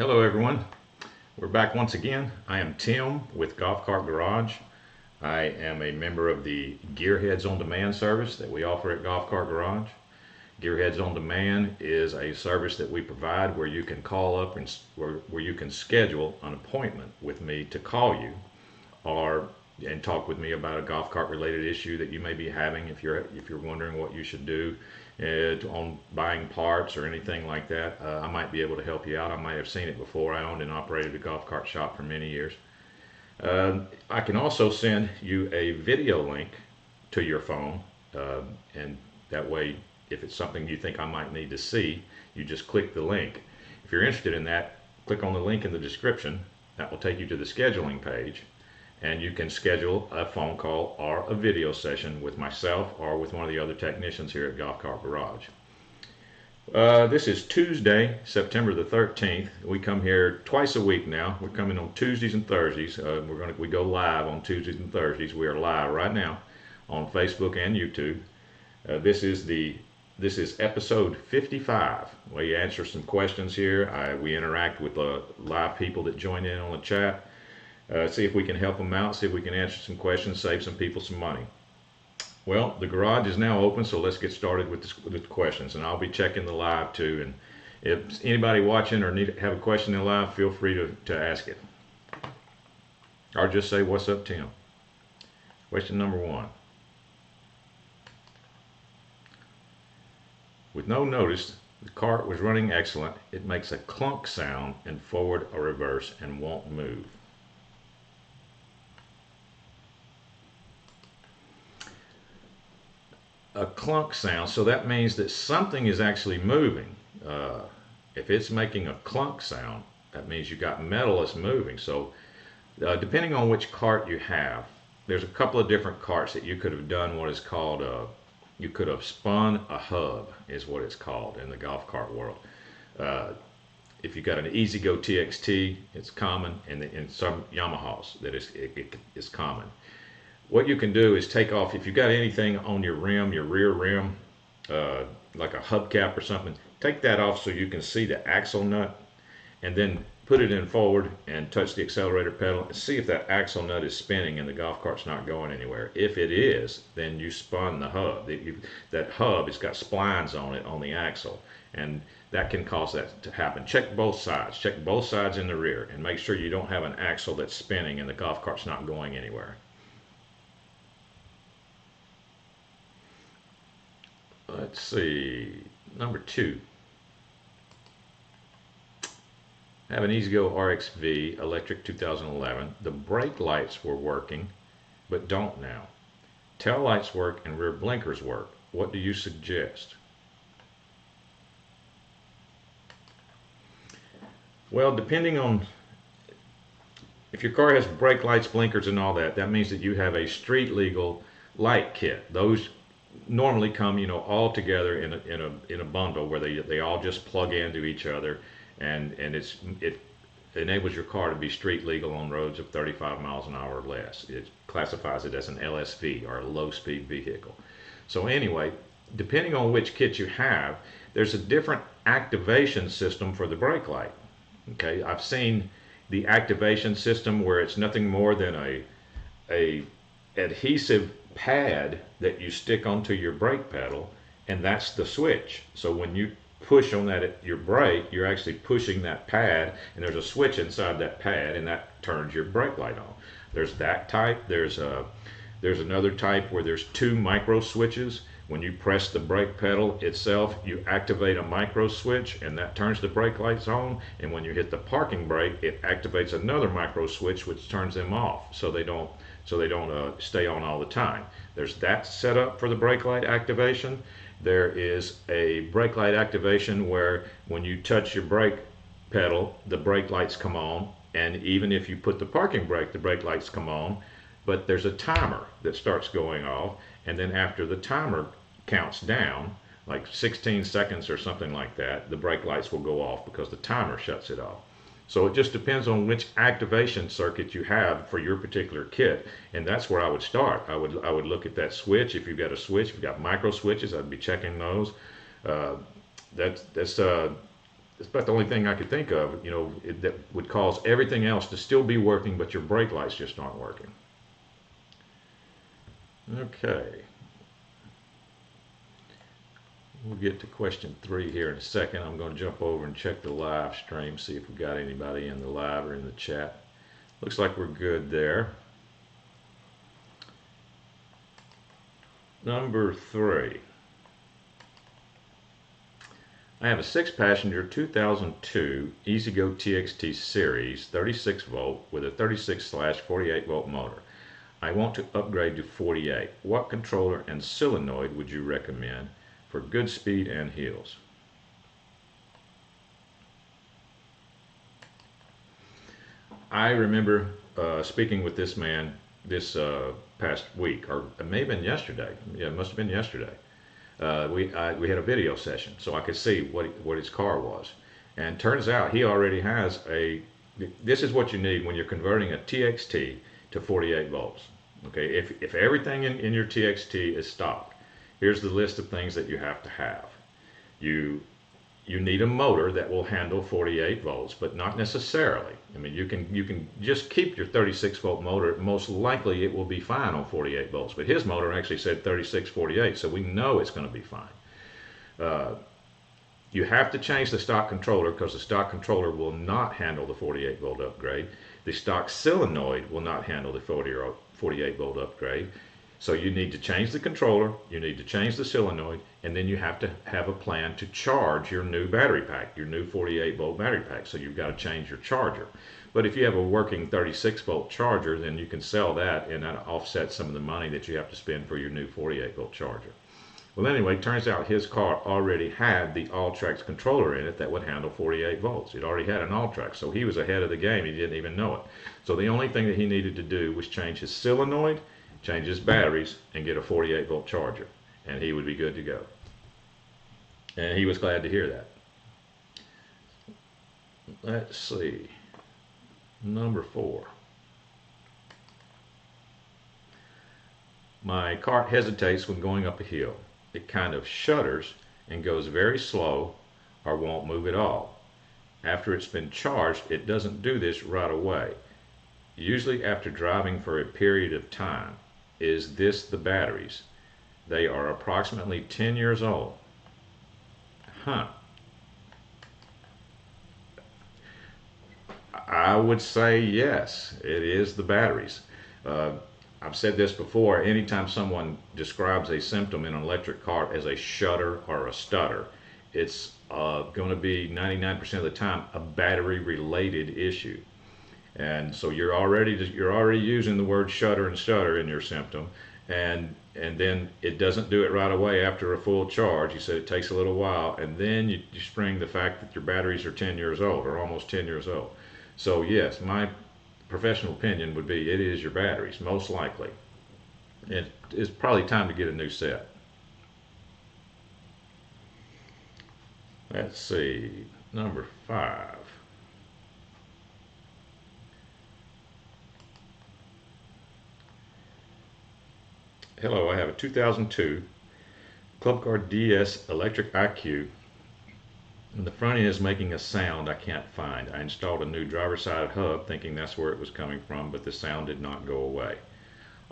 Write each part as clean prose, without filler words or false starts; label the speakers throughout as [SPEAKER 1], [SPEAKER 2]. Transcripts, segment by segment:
[SPEAKER 1] Hello everyone, we're back once again. I am Tim with Golf Cart Garage. I am a member of the Gearheads on Demand service that we offer at Golf Cart Garage. Gearheads on Demand is a service that we provide where you can call up and where you can schedule an appointment with me to call you and talk with me about a golf cart related issue that you may be having if you're wondering what you should do on buying parts or anything like that. I might be able to help you out. I might have seen it before. I owned and operated a golf cart shop for many years. I can also send you a video link to your phone, and that way if it's something you think I might need to see, you just click the link. If you're interested in that, click on the link in the description. That will take you to the scheduling page, and you can schedule a phone call or a video session with myself or with one of the other technicians here at Golf Cart Garage. This is Tuesday, September the 13th. We come here twice a week now. We're coming on Tuesdays and Thursdays. We go live on Tuesdays and Thursdays. We are live right now on Facebook and YouTube. This is episode 55. We answer some questions here. We interact with the live people that join in on the chat. See if we can help them out, see if we can answer some questions, save some people some money. Well, the garage is now open, so let's get started with the questions, and I'll be checking the live too. And if anybody watching or have a question in live, feel free to ask it. Or just say, "What's up, Tim?" Question number 1. With no notice, the cart was running excellent. It makes a clunk sound in forward or reverse and won't move. A clunk sound, so that means that something is actually moving. If it's making a clunk sound, that means you got metal that's moving. So depending on which cart you have, there's a couple of different carts that you could have done what is called you could have spun a hub, is what it's called in the golf cart world. If you got an EZGO TXT, it's common, and in some Yamahas that is common. What you can do is take off, if you've got anything on your rim, your rear rim, like a hubcap or something, take that off so you can see the axle nut, and then put it in forward and touch the accelerator pedal and see if that axle nut is spinning and the golf cart's not going anywhere. If it is, then you spun the hub. That hub has got splines on it on the axle, and that can cause that to happen. Check both sides in the rear, and make sure you don't have an axle that's spinning and the golf cart's not going anywhere. Let's see, number 2. I have an EZGO RXV electric 2011. The brake lights were working, but don't now. Tail lights work and rear blinkers work. What do you suggest? Well, depending on if your car has brake lights, blinkers, and all that, that means that you have a street legal light kit. Those normally come, all together in a bundle where they all just plug into each other, and it enables your car to be street legal on roads of 35 miles an hour or less. It classifies it as an LSV, or a low speed vehicle. So anyway, depending on which kit you have, there's a different activation system for the brake light. Okay, I've seen the activation system where it's nothing more than a adhesive pad that you stick onto your brake pedal, and that's the switch. So when you push on your brake, you're actually pushing that pad, and there's a switch inside that pad, and that turns your brake light on. There's that type. There's another type where there's 2 micro switches. When you press the brake pedal itself, you activate a micro switch, and that turns the brake lights on. And when you hit the parking brake, it activates another micro switch, which turns them off, so they don't stay on all the time. There's that setup for the brake light activation. There is a brake light activation where when you touch your brake pedal, the brake lights come on, and even if you put the parking brake, the brake lights come on. But there's a timer that starts going off, and then after the timer counts down, like 16 seconds or something like that, the brake lights will go off because the timer shuts it off. So it just depends on which activation circuit you have for your particular kit, and that's where I would start. I would look at that switch. If you've got a switch, if you've got micro switches, I'd be checking those. That's It's about the only thing I could think of, you know, that would cause everything else to still be working, but your brake lights just aren't working. Okay. We'll get to question 3 here in a second. I'm going to jump over and check the live stream, see if we got anybody in the live or in the chat. Looks like we're good there. Number 3. I have a 6-passenger 2002 EZGO TXT series 36 volt with a 36/48 volt motor. I want to upgrade to 48. What controller and solenoid would you recommend for good speed and hills? I remember speaking with this man this past week, or it may have been yesterday. Yeah, it must have been yesterday. We had a video session, so I could see what his car was. And turns out he already has a. This is what you need when you're converting a TXT to 48 volts. Okay, if everything in your TXT is stock, here's the list of things that you have to have. You need a motor that will handle 48 volts, but not necessarily. I mean, you can just keep your 36 volt motor. Most likely it will be fine on 48 volts, but his motor actually said 36/48, so we know it's going to be fine. You have to change the stock controller because the stock controller will not handle the 48 volt upgrade. The stock solenoid will not handle the 48 volt upgrade. So you need to change the controller, you need to change the solenoid, and then you have to have a plan to charge your new battery pack, your new 48 volt battery pack. So you've got to change your charger. But if you have a working 36 volt charger, then you can sell that and that offsets some of the money that you have to spend for your new 48 volt charger. Well, anyway, it turns out his car already had the Alltrax controller in it that would handle 48 volts. It already had an Alltrax, so he was ahead of the game. He didn't even know it. So the only thing that he needed to do was change his solenoid, change his batteries, and get a 48 volt charger, and he would be good to go. And he was glad to hear that. Let's see. Number 4. My cart hesitates when going up a hill. It kind of shudders and goes very slow or won't move at all. After it's been charged, it doesn't do this right away. Usually after driving for a period of time. Is this the batteries? They are approximately 10 years old. Huh. I would say yes, it is the batteries. I've said this before, anytime someone describes a symptom in an electric car as a shudder or a stutter, it's going to be 99% of the time a battery related issue. And so you're already using the word shudder and stutter in your symptom, and then it doesn't do it right away after a full charge. You said it takes a little while, and then you spring the fact that your batteries are 10 years old or almost 10 years old. So yes, my professional opinion would be it is your batteries, most likely. It's probably time to get a new set. Let's see, number 5. Hello, I have a 2002 Club Car DS Electric IQ, and the front end is making a sound I can't find. I installed a new driver's side hub thinking that's where it was coming from, but the sound did not go away.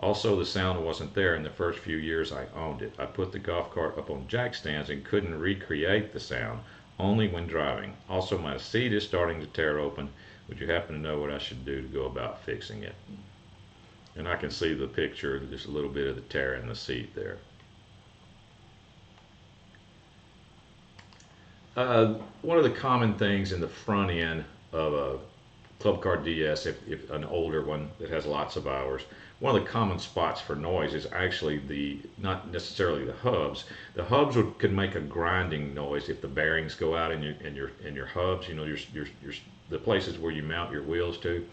[SPEAKER 1] Also, the sound wasn't there in the first few years I owned it. I put the golf cart up on jack stands and couldn't recreate the sound, only when driving. Also, my seat is starting to tear open. Would you happen to know what I should do to go about fixing it? And I can see the picture, there's a little bit of the tear in the seat there. One of the common things in the front end of a Club Car DS, if an older one that has lots of hours, one of the common spots for noise is actually not necessarily the hubs. The hubs could make a grinding noise if the bearings go out in your hubs, you know, the places where you mount your wheels to.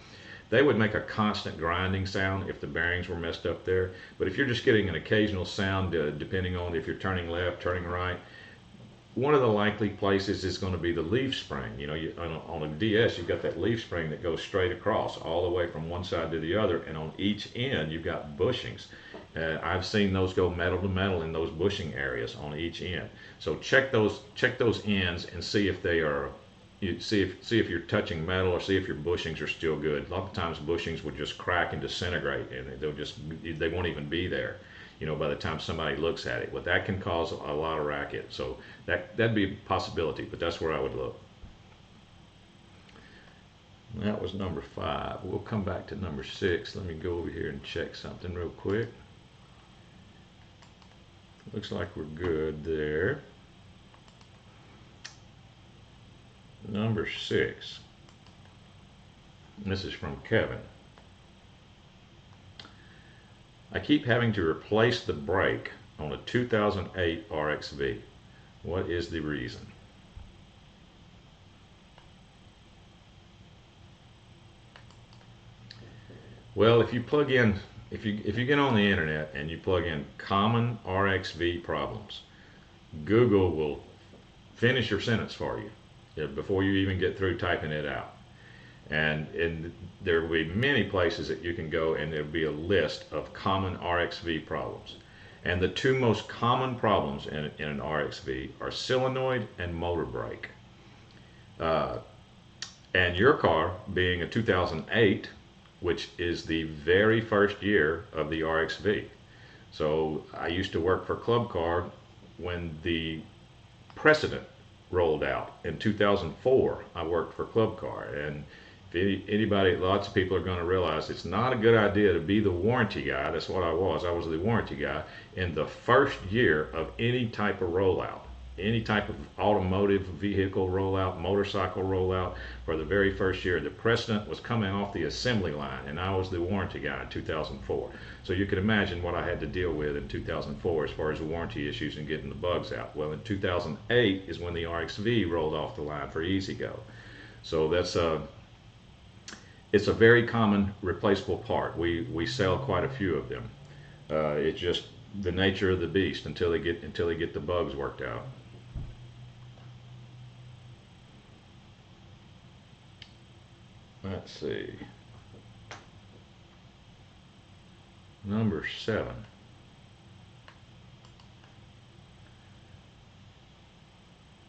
[SPEAKER 1] They would make a constant grinding sound if the bearings were messed up there. But if you're just getting an occasional sound, depending on if you're turning left, turning right, one of the likely places is going to be the leaf spring. You know, on a DS, you've got that leaf spring that goes straight across all the way from one side to the other, and on each end you've got bushings. I've seen those go metal to metal in those bushing areas on each end. So check those ends and see if they are you see if you're touching metal, or see if your bushings are still good. A lot of times bushings will just crack and disintegrate, and they won't even be there, by the time somebody looks at it. But that can cause a lot of racket. So that'd be a possibility, but that's where I would look. That was number 5. We'll come back to number 6. Let me go over here and check something real quick. Looks like we're good there. Number 6. This is from Kevin. I keep having to replace the brake on a 2008 RXV. What is the reason? Well, if you plug in, if you get on the internet and you plug in common RXV problems, Google will finish your sentence for you before you even get through typing it out. And there will be many places that you can go, and there will be a list of common RXV problems. And the 2 most common problems in an RXV are solenoid and motor brake. And your car being a 2008, which is the very first year of the RXV. So I used to work for Club Car when the precedent rolled out. In 2004, I worked for Club Car, and lots of people are going to realize it's not a good idea to be the warranty guy. That's what I was. I was the warranty guy in the first year of any type of rollout, any type of automotive vehicle rollout, motorcycle rollout. For the very first year, the precedent was coming off the assembly line, and I was the warranty guy in 2004. So you can imagine what I had to deal with in 2004 as far as the warranty issues and getting the bugs out. Well, in 2008 is when the RXV rolled off the line for EZGO. So it's a very common replaceable part. We sell quite a few of them. It's just the nature of the beast until they get the bugs worked out. Let's see. Number 7.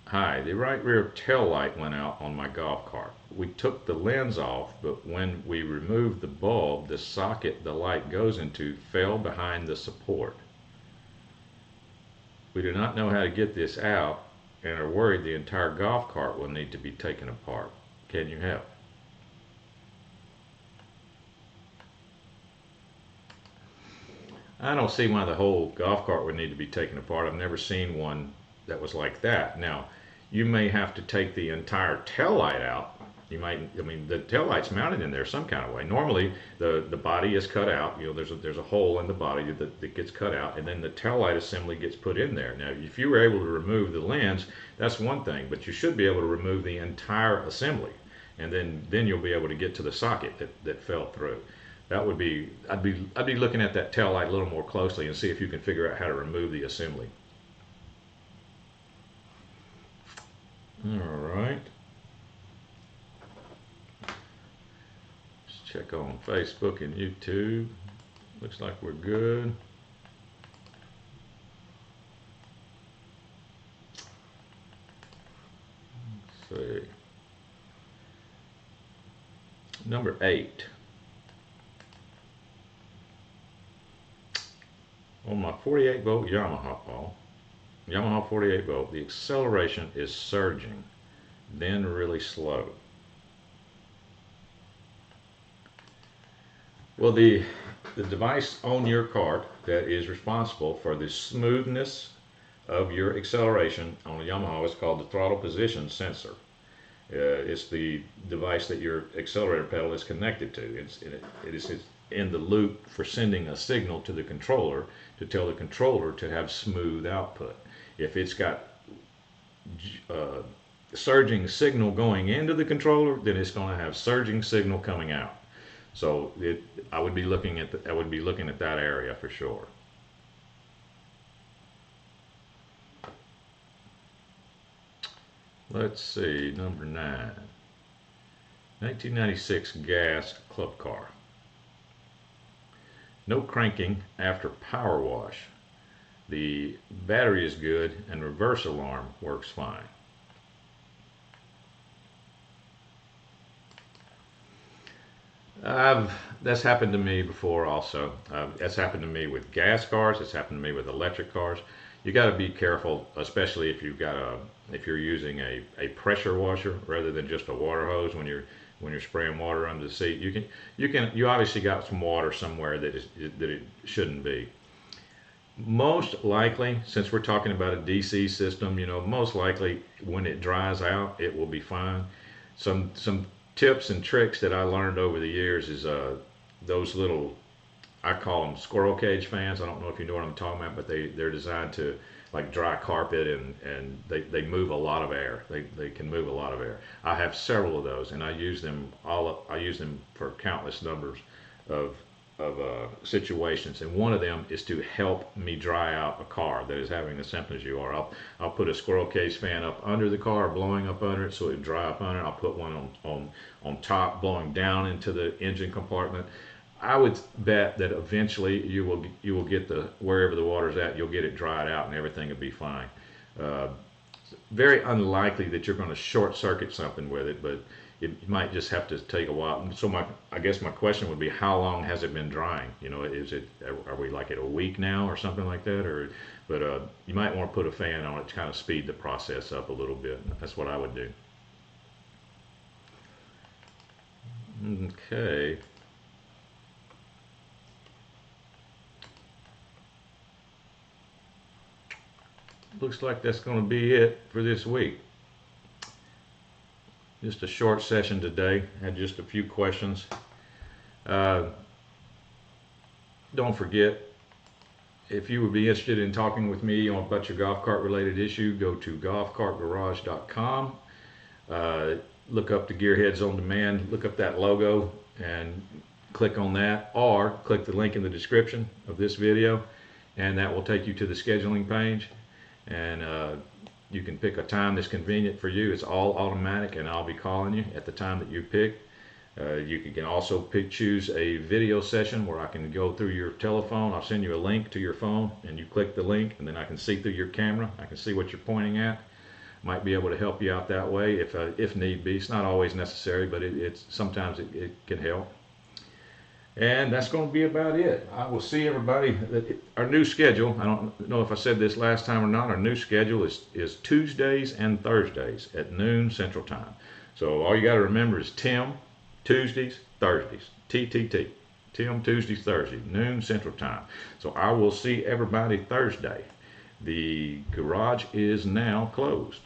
[SPEAKER 1] Hi, the right rear tail light went out on my golf cart. We took the lens off, but when we removed the bulb, the socket the light goes into fell behind the support. We do not know how to get this out and are worried the entire golf cart will need to be taken apart. Can you help? I don't see why the whole golf cart would need to be taken apart. I've never seen one that was like that. Now, you may have to take the entire tail light out. You might, the tail light's mounted in there some kind of way. Normally, the body is cut out. There's a hole in the body that gets cut out, and then the tail light assembly gets put in there. Now, if you were able to remove the lens, that's one thing, but you should be able to remove the entire assembly, and then you'll be able to get to the socket that fell through. That would be, I'd be looking at that tail light a little more closely and see if you can figure out how to remove the assembly. All right. Let's check on Facebook and YouTube. Looks like we're good. Let's see. Number 8. On my 48 volt Yamaha 48 volt, the acceleration is surging, then really slow. Well, the device on your cart that is responsible for the smoothness of your acceleration on a Yamaha is called the throttle position sensor. It's the device that your accelerator pedal is connected to. It is in the loop for sending a signal to the controller to tell the controller to have smooth output. If it's got surging signal going into the controller, then it's going to have surging signal coming out. So I would be looking at that area for sure. Let's see, number 9. 1996 gas club car. No cranking after power wash. The battery is good and reverse alarm works fine. That's happened to me before also. That's happened to me with gas cars. It's happened to me with electric cars. You got to be careful, especially if if you're using a pressure washer rather than just a water hose when you're spraying water under the seat. You obviously got some water somewhere that it shouldn't be. Most likely, since we're talking about a DC system, most likely when it dries out, it will be fine. Some tips and tricks that I learned over the years is those little, I call them squirrel cage fans. I don't know if you know what I'm talking about, but they're designed to like dry carpet, and they move a lot of air. They can move a lot of air. I have several of those, and I use them for countless numbers of situations, and one of them is to help me dry out a car that is having the symptoms you are. I'll put a squirrel cage fan up under the car, blowing up under it so it dry up under it. I'll put one on top, blowing down into the engine compartment. I would bet that eventually you will get wherever the water's at, you'll get it dried out and everything will be fine. Very unlikely that you're going to short circuit something with it, but it might just have to take a while. So I guess my question would be, how long has it been drying? Are we like at a week now or something like that? But you might want to put a fan on it to kind of speed the process up a little bit. That's what I would do. Okay. Looks like that's going to be it for this week. Just a short session today. Had just a few questions. Don't forget, if you would be interested in talking with me about your golf cart related issue, go to golfcartgarage.com. Look up the Gearheads on Demand. Look up that logo and click on that, or click the link in the description of this video, and that will take you to the scheduling page. And you can pick a time that's convenient for you. It's all automatic, and I'll be calling you at the time that you pick. You can also choose a video session where I can go through your telephone. I'll send you a link to your phone, and you click the link, and then I can see through your camera. I can see what you're pointing at. Might be able to help you out that way if need be. It's not always necessary, but sometimes it can help. And that's going to be about it. I will see everybody. Our new schedule, I don't know if I said this last time or not, our new schedule is Tuesdays and Thursdays at noon Central Time. So all you got to remember is Tim, Tuesdays, Thursdays, TTT. Tim, Tuesdays, Thursdays, noon Central Time. So I will see everybody Thursday. The garage is now closed.